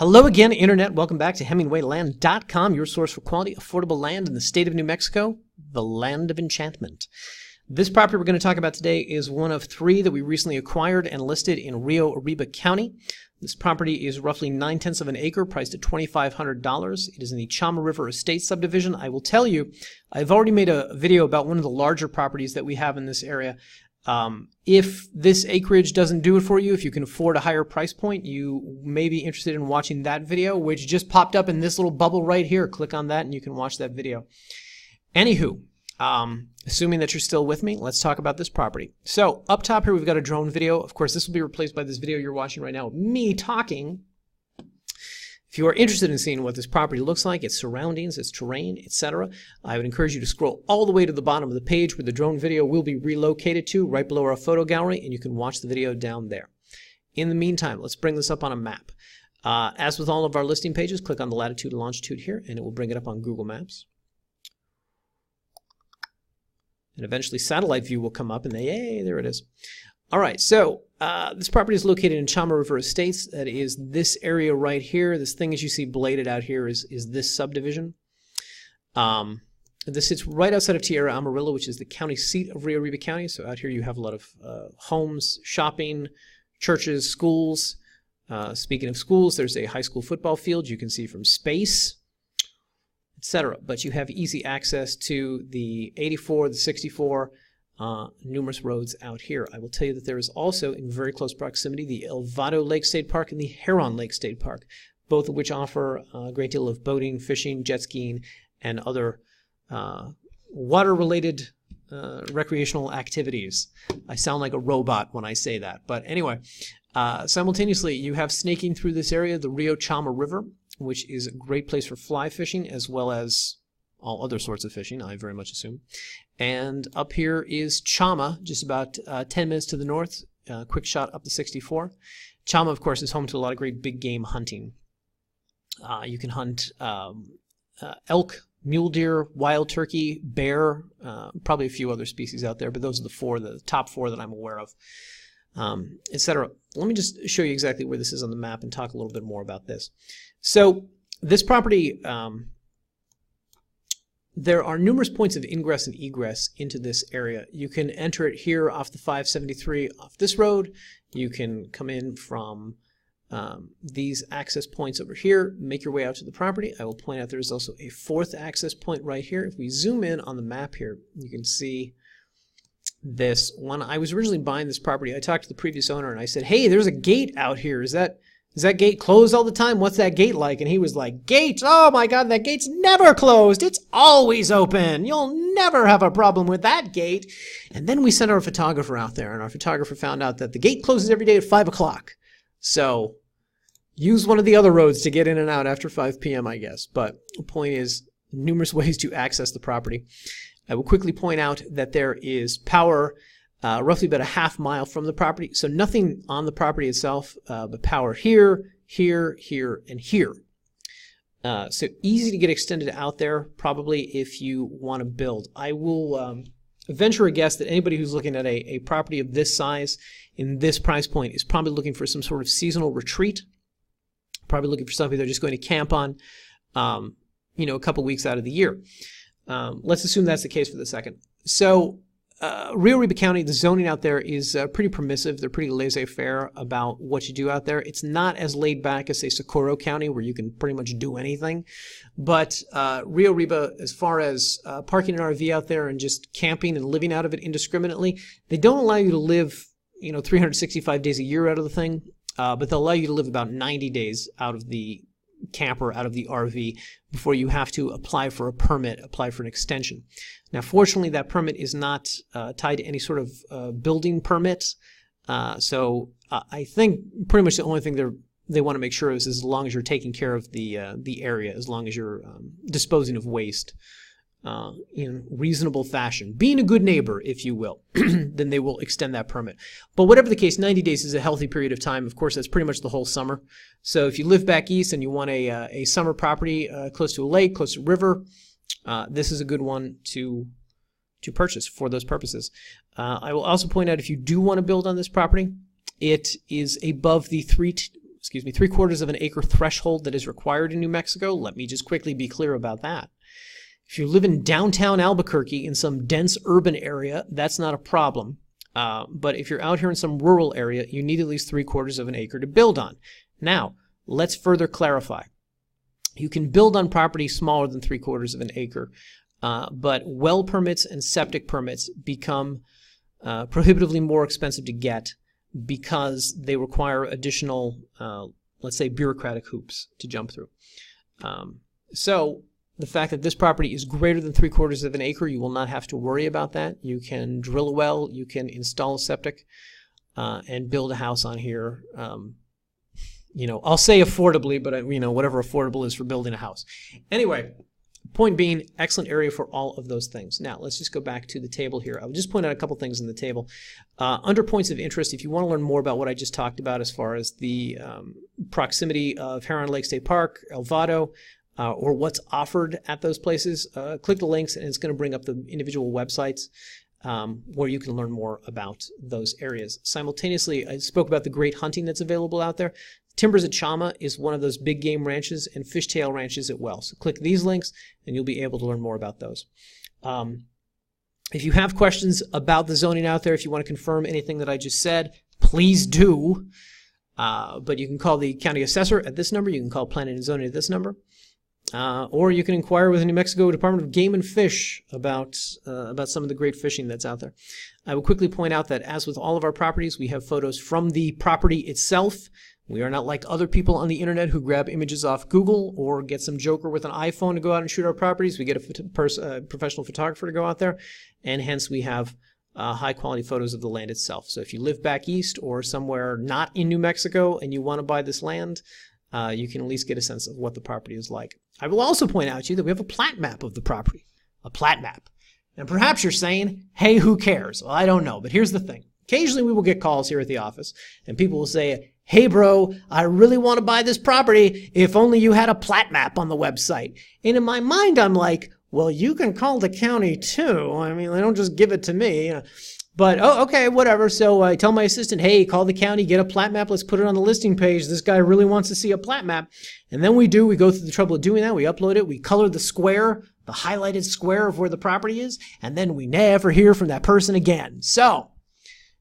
Hello again, Internet. Welcome back to HemingwayLand.com, your source for quality, affordable land in the state of New Mexico, the land of enchantment. This property we're going to talk about today is one of three that we recently acquired and listed in Rio Chama County. This property is roughly 9/10 of an acre, priced at $2,500. It is in the Chama River Estate subdivision. I will tell you, I've already made a video about one of the larger properties that we have in this area. If this acreage doesn't do it for you, if you can afford a higher price point, you may be interested in watching that video, which just popped up in this little bubble right here. Click on that and you can watch that video. Anywho, assuming that you're still with me, let's talk about this property. So up top here, we've got a drone video. Of course, this will be replaced by this video you're watching right now of me talking. If you are interested in seeing what this property looks like, its surroundings, its terrain, etc., I would encourage you to scroll all the way to the bottom of the page where the drone video will be relocated to, right below our photo gallery, and you can watch the video down there. In the meantime, let's bring this up on a map. As with all of our listing pages, click on the latitude and longitude here, and it will bring it up on Google Maps. And eventually satellite view will come up, and yay, there it is. All right, so this property is located in Chama River Estates. That is this area right here. This thing as you see bladed out here is this subdivision. This sits right outside of Tierra Amarilla, which is the county seat of Rio Chama County. So out here you have a lot of homes, shopping, churches, schools. Speaking of schools, there's a high school football field you can see from space, etc. But you have easy access to the 84, the 64, numerous roads out here. I will tell you that there is also, in very close proximity, the Vado Lake State Park and the Heron Lake State Park, both of which offer a great deal of boating, fishing, jet skiing, and other water-related recreational activities. I sound like a robot when I say that. But anyway, simultaneously, you have snaking through this area the Rio Chama River, which is a great place for fly fishing, as well as all other sorts of fishing, I very much assume. And up here is Chama, just about 10 minutes to the north, quick shot up the 64. Chama, of course, is home to a lot of great big game hunting. You can hunt elk, mule deer, wild turkey, bear, probably a few other species out there, but those are the top four that I'm aware of, etc. Let me just show you exactly where this is on the map and talk a little bit more about this. So this property, there are numerous points of ingress and egress into this area. You can enter it here off the 573 off this road. You can come in from these access points over here, make your way out to the property. I will point out there's also a fourth access point right here. If we zoom in on the map here, you can see this. When I was originally buying this property, I talked to the previous owner and I said, hey, there's a gate out here. Is that gate closed all the time? What's that gate like? And he was like, gate? Oh my God, that gate's never closed. It's always open. You'll never have a problem with that gate. And then we sent our photographer out there, and our photographer found out that the gate closes every day at 5 o'clock. So use one of the other roads to get in and out after 5 p.m., I guess. But the point is, numerous ways to access the property. I will quickly point out that there is power roughly about a half mile from the property. So nothing on the property itself, but power here, here, here, and here. So easy to get extended out there, probably if you want to build. I will venture a guess that anybody who's looking at a property of this size in this price point is probably looking for some sort of seasonal retreat. Probably looking for something they're just going to camp on, a couple weeks out of the year. Let's assume that's the case for the second. So Rio Chama County, the zoning out there is pretty permissive. They're pretty laissez-faire about what you do out there. It's not as laid back as, say, Socorro County, where you can pretty much do anything. But Rio Chama, as far as parking an RV out there and just camping and living out of it indiscriminately, they don't allow you to live, 365 days a year out of the thing, but they'll allow you to live about 90 days out of the camper, out of the RV, before you have to apply for a permit, apply for an extension. Now, fortunately, that permit is not tied to any sort of building permit. So I think pretty much the only thing they want to make sure is as long as you're taking care of the area, as long as you're disposing of waste in reasonable fashion, being a good neighbor, if you will, then they will extend that permit. But whatever the case, 90 days is a healthy period of time. Of course, that's pretty much the whole summer. So if you live back east and you want a summer property close to a lake, close to a river, this is a good one to purchase for those purposes. I will also point out, if you do want to build on this property, it is above the 3/4 of an acre threshold that is required in New Mexico. Let me just quickly be clear about that. If you live in downtown Albuquerque in some dense urban area, that's not a problem. But if you're out here in some rural area, you need at least 3/4 of an acre to build on. Now, let's further clarify. You can build on property smaller than 3/4 of an acre, but well permits and septic permits become prohibitively more expensive to get because they require additional, let's say, bureaucratic hoops to jump through. So the fact that this property is greater than 3/4 of an acre, you will not have to worry about that. You can drill a well, you can install a septic, and build a house on here. You know, I'll say affordably, but you know, whatever affordable is for building a house. Anyway, point being, excellent area for all of those things. Now, let's just go back to the table here. I'll just point out a couple things in the table. Under points of interest, if you want to learn more about what I just talked about as far as the proximity of Heron Lake State Park, El Vado, or what's offered at those places, click the links and it's going to bring up the individual websites where you can learn more about those areas. Simultaneously, I spoke about the great hunting that's available out there. Timbers at Chama is one of those big game ranches, and Fishtail ranches as well. So click these links and you'll be able to learn more about those. If you have questions about the zoning out there, if you want to confirm anything that I just said, please do. But you can call the county assessor at this number. You can call planning and zoning at this number. Or you can inquire with the New Mexico Department of Game and Fish about some of the great fishing that's out there. I will quickly point out that as with all of our properties, we have photos from the property itself. We are not like other people on the internet who grab images off Google or get some joker with an iPhone to go out and shoot our properties. We get a professional photographer to go out there, and hence we have high quality photos of the land itself. So if you live back east or somewhere not in New Mexico and you want to buy this land, you can at least get a sense of what the property is like. I will also point out to you that we have a plat map of the property, a plat map. And perhaps you're saying, hey, who cares? Well, I don't know, but here's the thing. Occasionally we will get calls here at the office and people will say, hey bro, I really want to buy this property if only you had a plat map on the website. And in my mind I'm like, well, you can call the county too. I mean, they don't just give it to me. You know. But, oh, okay, whatever. So I tell my assistant, hey, call the county, get a plat map, let's put it on the listing page. This guy really wants to see a plat map. And then we go through the trouble of doing that. We upload it, we color the square, the highlighted square of where the property is, and then we never hear from that person again. So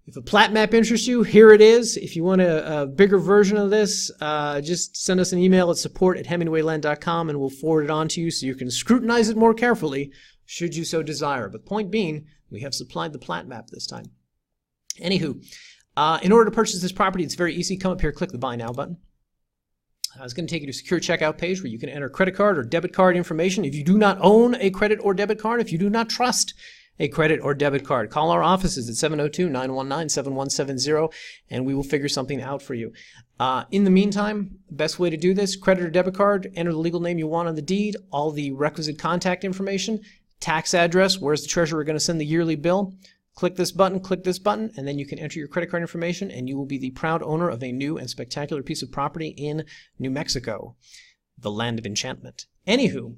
if a plat map interests you, here it is. If you want a bigger version of this, just send us an email at support@hemingwayland.com and we'll forward it on to you so you can scrutinize it more carefully should you so desire. But point being, we have supplied the plat map this time. Anywho, in order to purchase this property, it's very easy. Come up here, click the Buy Now button. It's going to take you to a secure checkout page where you can enter credit card or debit card information. If you do not own a credit or debit card, if you do not trust a credit or debit card, call our offices at 702-919-7170 and we will figure something out for you. In the meantime, the best way to do this, credit or debit card, enter the legal name you want on the deed, all the requisite contact information, tax address, where's the treasurer going to send the yearly bill. Click this button, and then you can enter your credit card information and you will be the proud owner of a new and spectacular piece of property in New Mexico, the land of enchantment. Anywho,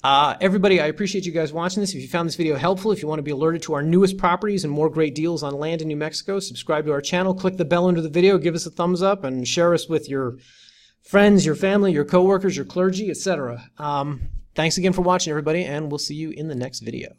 everybody, I appreciate you guys watching this. If you found this video helpful, if you want to be alerted to our newest properties and more great deals on land in New Mexico, subscribe to our channel, click the bell under the video, give us a thumbs up, and share us with your friends, your family, your coworkers, your clergy, etc. Thanks again for watching, everybody, and we'll see you in the next video.